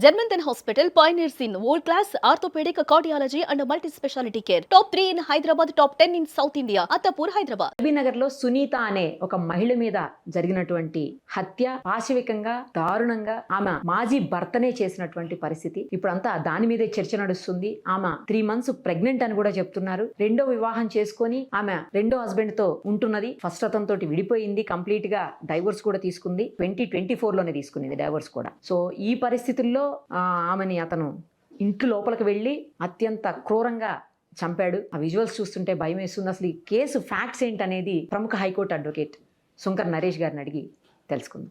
Germanton Hospital pioneers in world-class orthopedic, cardiology and multi-specialty care. Top 3 in Hyderabad, top 10 in South India. Attapur, Hyderabad. Nagar లో సునీత అనే ఒక మహిళ మీద జరిగినటువంటి హత్య పాశవికంగా దారుణంగా ఆమె మాజీ భర్తనే చేసినటువంటి పరిస్థితి. ఇప్పుడంతా దాని మీదే చర్చ నడుస్తుంది. ఆమె 3 months ప్రెగ్నెంట్ అని కూడా చెప్తున్నారు. రెండో వివాహం చేసుకొని ఆమె రెండో హస్బెండ్ తో ఉంటున్నది. ఫస్ట్ అతని తోటి విడిపోయింది, కంప్లీట్ గా డైవోర్స్ కూడా తీసుకుంది. 2024 లోనే తీసుకునేది డైవోర్స్ కూడా. సో ఈ పరిస్థితుల్లో ఆమెని అతను ఇంటి లోపలికి వెళ్ళి అత్యంత క్రూరంగా చంపాడు. ఆ విజువల్స్ చూస్తుంటే భయం వేస్తుంది. అసలు ఈ కేసు ఫ్యాక్ట్స్ ఏంటనేది ప్రముఖ హైకోర్టు అడ్వకేట్ సుంకర్ నరేష్ గారిని అడిగి తెలుసుకుందాం.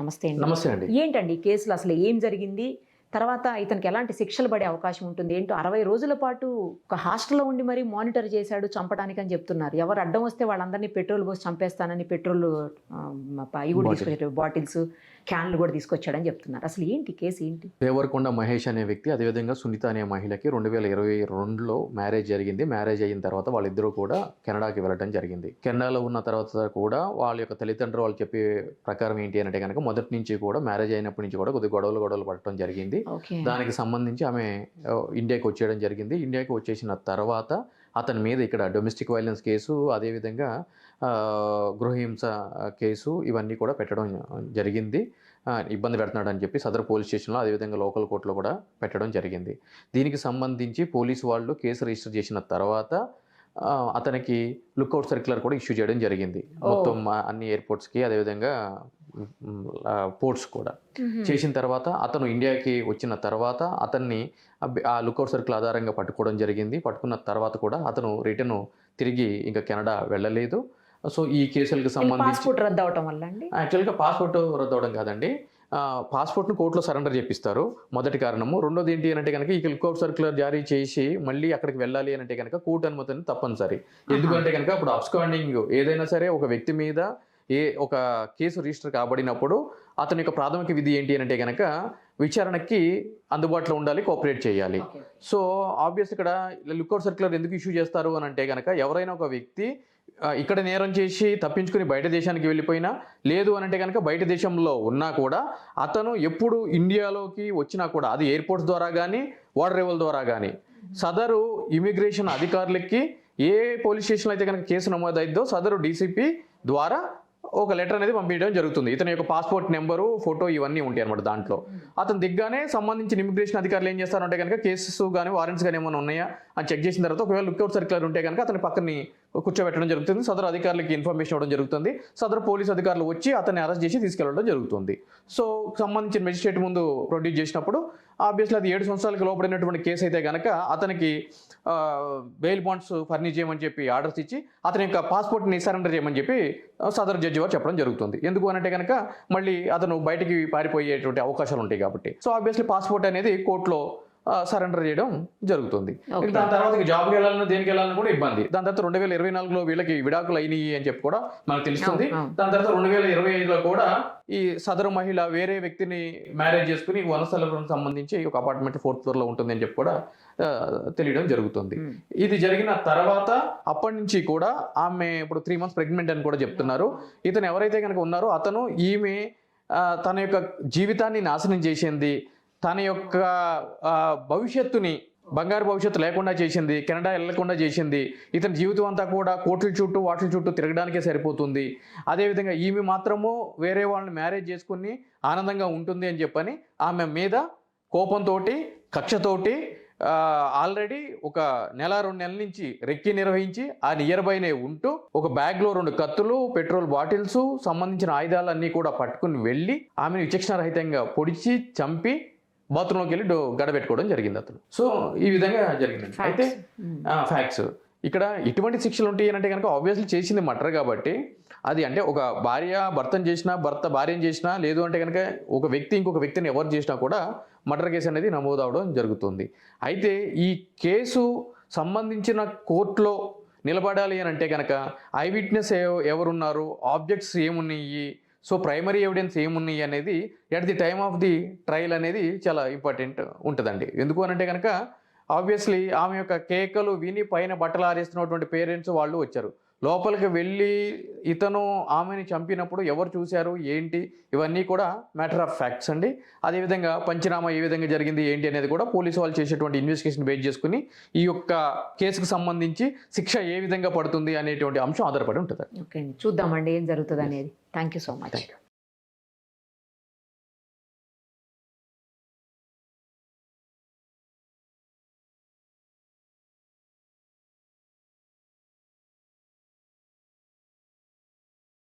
నమస్తే అండి. నమస్తే అండి. ఏంటండి ఈ కేసులో అసలు ఏం జరిగింది, తర్వాత ఇతనికి ఎలాంటి శిక్షలు పడే అవకాశం ఉంటుంది ఏంటో? 60 రోజుల పాటు ఒక హాస్టల్లో ఉండి మరీ మానిటర్ చేశాడు చంపడానికి అని చెప్తున్నారు. ఎవరు అడ్డం వస్తే వాళ్ళందరినీ పెట్రోల్ పోసి చంపేస్తానని పెట్రోల్ అవి కూడా తీసుకొచ్చాడు, బాటిల్స్ క్యాన్లు కూడా తీసుకొచ్చాడని చెప్తున్నారు. అసలు ఏంటి కేసు ఏంటి? దేవరకొండ మహేష్ అనే వ్యక్తి, అదేవిధంగా సునీత అనే మహిళకి 2022లో మ్యారేజ్ జరిగింది. మ్యారేజ్ అయిన తర్వాత వాళ్ళిద్దరూ కూడా కెనడాకి వెళ్ళడం జరిగింది. కెనడాలో ఉన్న తర్వాత కూడా వాళ్ళ యొక్క తల్లిదండ్రులు వాళ్ళు చెప్పే ప్రకారం ఏంటి అంటే కనుక మొదటి నుంచి కూడా మ్యారేజ్ అయినప్పటి నుంచి కూడా కొద్దిగా గొడవలు పడటం జరిగింది. దానికి సంబంధించి ఆమె ఇండియాకి వచ్చేయడం జరిగింది. ఇండియాకి వచ్చేసిన తర్వాత అతని మీద ఇక్కడ డొమెస్టిక్ వైలెన్స్ కేసు, అదేవిధంగా గృహహింస కేసు ఇవన్నీ కూడా పెట్టడం జరిగింది. ఇబ్బంది పెడుతున్నాడు అని చెప్పి సదర్ పోలీస్ స్టేషన్లో, అదేవిధంగా లోకల్ కోర్టులో కూడా పెట్టడం జరిగింది. దీనికి సంబంధించి పోలీసు వాళ్ళు కేసు రిజిస్టర్ చేసిన తర్వాత అతనికి లుక్అవుట్ సర్క్యులర్ కూడా ఇష్యూ చేయడం జరిగింది. మొత్తం అన్ని ఎయిర్పోర్ట్స్కి, అదేవిధంగా పోర్ట్స్ కూడా చేసిన తర్వాత అతను ఇండియాకి వచ్చిన తర్వాత అతన్ని ఆ లుక్అవుట్ సర్కిల్ ఆధారంగా పట్టుకోవడం జరిగింది. పట్టుకున్న తర్వాత కూడా అతను రిటర్న్ తిరిగి ఇంకా కెనడా వెళ్ళలేదు. సో ఈ కేసులకు సంబంధించి రద్దు అవడం వల్ల యాక్చువల్గా పాస్పోర్ట్ రద్దు అవడం కాదండి, పాస్పోర్ట్ను కోర్టులో సరెండర్ చేపిస్తారు. మొదటి కారణము. రెండోది ఏంటి అంటే కనుక ఈ లుక్అవుట్ సర్క్యులర్ జారీ చేసి మళ్ళీ అక్కడికి వెళ్ళాలి అంటే కనుక కోర్టు అనుమతిని తప్పనిసరి. ఎందుకంటే కనుక ఇప్పుడు అబ్స్కాండింగ్ ఏదైనా సరే ఒక వ్యక్తి మీద ఒక కేసు రిజిస్టర్ కాబడినప్పుడు అతని యొక్క ప్రాథమిక విధి ఏంటి అంటే కనుక విచారణకి అందుబాటులో ఉండాలి, కోఆపరేట్ చేయాలి. సో ఆబ్వియస్ ఇక్కడ లుక్అవుట్ సర్క్యులర్ ఎందుకు ఇష్యూ చేస్తారు అని అంటే కనుక ఎవరైనా ఒక వ్యక్తి ఇక్కడ నేరం చేసి తప్పించుకుని బయట దేశానికి వెళ్ళిపోయినా, లేదు అని అంటే కనుక బయట దేశంలో ఉన్నా కూడా అతను ఎప్పుడు ఇండియాలోకి వచ్చినా కూడా అది ఎయిర్పోర్ట్స్ ద్వారా కానీ వాటర్ రేవుల ద్వారా కానీ సదరు ఇమిగ్రేషన్ అధికారులకి ఏ పోలీస్ స్టేషన్లో అయితే కనుక కేసు నమోదైద్దో సదరు డీసీపీ ద్వారా ఒక లెటర్ అనేది పంపించడం జరుగుతుంది. ఇతని యొక్క పాస్పోర్ట్ నెంబరు, ఫోటో ఇవన్నీ ఉంటాయి అనమాట దాంట్లో. అతను దిగ్గానే సంబంధించిన ఇమిగ్రేషన్ అధికారులు ఏం చేస్తారంటే కనుక కేసెస్ కానీ వారెంట్స్ కానీ ఏమైనా ఉన్నాయా అని చెక్ చేసిన తర్వాత ఒకవేళ లుక్అవుట్ సర్క్యులర్ ఉంటే కనుక అతని పక్కని కూర్చోబెట్టడం జరుగుతుంది. సదరు అధికారులకి ఇన్ఫర్మేషన్ ఇవ్వడం జరుగుతుంది. సదరు పోలీసు అధికారులు వచ్చి అతన్ని అరెస్ట్ చేసి తీసుకెళ్లడం జరుగుతుంది. సో సంబంధించిన మెజిస్ట్రేట్ ముందు ప్రొడ్యూస్ చేసినప్పుడు ఆబ్వియస్లీ అది 7 సంవత్సరాలకు లోపడినటువంటి కేసు అయితే కనుక అతనికి బెయిల్ బాండ్స్ ఫర్నిష్ చేయమని చెప్పి ఆర్డర్స్ ఇచ్చి అతని యొక్క పాస్పోర్ట్ని సరెండర్ చేయమని చెప్పి సదరు జడ్జి వారు చెప్పడం జరుగుతుంది. ఎందుకు అనంటే కనుక మళ్ళీ అతను బయటికి పారిపోయేటువంటి అవకాశాలు ఉంటాయి కాబట్టి. సో ఆబ్వియస్లీ పాస్పోర్ట్ అనేది కోర్టులో సరెండర్ చేయడం జరుగుతుంది. దాని తర్వాత జాబ్కి వెళ్ళాలన్నా దేనికి వెళ్ళాలని కూడా ఇబ్బంది. దాని తర్వాత 2024లో వీళ్ళకి విడాకులు అయినాయి అని చెప్పి కూడా మనకు తెలుస్తుంది. దాని తర్వాత 2025లో కూడా ఈ సదరు మహిళ వేరే వ్యక్తిని మ్యారేజ్ చేసుకుని వనస్థలం సంబంధించి ఒక అపార్ట్మెంట్ 4th floor లో ఉంటుంది అని చెప్పి కూడా తెలియడం జరుగుతుంది. ఇది జరిగిన తర్వాత అప్పటి నుంచి కూడా ఆమె ఇప్పుడు 3 months ప్రెగ్నెంట్ అని కూడా చెప్తున్నారు. ఇతను ఎవరైతే కనుక ఉన్నారో అతను ఈమె తన యొక్క జీవితాన్ని నాశనం చేసింది, తన యొక్క భవిష్యత్తుని, బంగారు భవిష్యత్తు లేకుండా చేసింది, కెనడా వెళ్ళకుండా చేసింది. ఇతని జీవితం అంతా కూడా కోట్ల చుట్టూ వాటి చుట్టూ తిరగడానికే సరిపోతుంది. అదేవిధంగా ఈమె మాత్రము వేరే వాళ్ళని మ్యారేజ్ చేసుకుని ఆనందంగా ఉంటుంది అని చెప్పని ఆమె మీద కోపంతో, కక్షతోటి ఆల్రెడీ ఒక 1-2 నెలల నుంచి రెక్కి నిర్వహించి ఆ నియర్ బైనే ఉంటూ ఒక బ్యాగ్లో 2 కత్తులు, పెట్రోల్ బాటిల్స్, సంబంధించిన ఆయుధాలన్నీ కూడా పట్టుకుని వెళ్ళి ఆమెను విచక్షణారహితంగా పొడిచి చంపి బాత్రూంలోకి వెళ్ళి గడబెట్టుకోవడం జరిగింది అతను. సో ఈ విధంగా జరిగిందండి. అయితే ఫ్యాక్ట్స్ ఇక్కడ ఇటువంటి శిక్షలు ఉంటాయి అంటే కనుక ఆబ్వియస్లీ చేసింది మర్డర్ కాబట్టి అది అంటే ఒక భార్య భర్తను చేసినా, భర్త భార్యను చేసినా, లేదు అంటే కనుక ఒక వ్యక్తి ఇంకొక వ్యక్తిని ఎవరు చేసినా కూడా మర్డర్ కేసు అనేది నమోదు అవడం జరుగుతుంది. అయితే ఈ కేసు సంబంధించిన కోర్టులో నిలబడాలి అని అంటే కనుక ఐ విట్నెస్ ఎవరున్నారు, ఆబ్జెక్ట్స్ ఏమున్నాయి, సో ప్రైమరీ ఎవిడెన్స్ ఏమున్నాయి అనేది at the time of the trial అనేది చాలా ఇంపార్టెంట్ ఉంటుందండి. ఎందుకు అనంటే కనుక ఆబ్వియస్లీ ఆమె యొక్క కేకలు విని పైన బట్టలు ఆరేస్తున్నటువంటి పేరెంట్స్ వాళ్ళు వచ్చారు. లోపలికి వెళ్ళి ఇతను ఆమెని చంపినప్పుడు ఎవరు చూశారు ఏంటి, ఇవన్నీ కూడా మ్యాటర్ ఆఫ్ ఫ్యాక్ట్స్ అండి. అదేవిధంగా పంచనామా ఏ విధంగా జరిగింది ఏంటి అనేది కూడా పోలీసు వాళ్ళు చేసేటువంటి ఇన్వెస్టిగేషన్ బేస్ చేసుకుని ఈ యొక్క కేసుకు సంబంధించి శిక్ష ఏ విధంగా పడుతుంది అనేటువంటి అంశం ఆధారపడి ఉంటుంది. ఓకే అండి, చూద్దామండి ఏం జరుగుతుంది అనేది. Thank you so much. Thank you.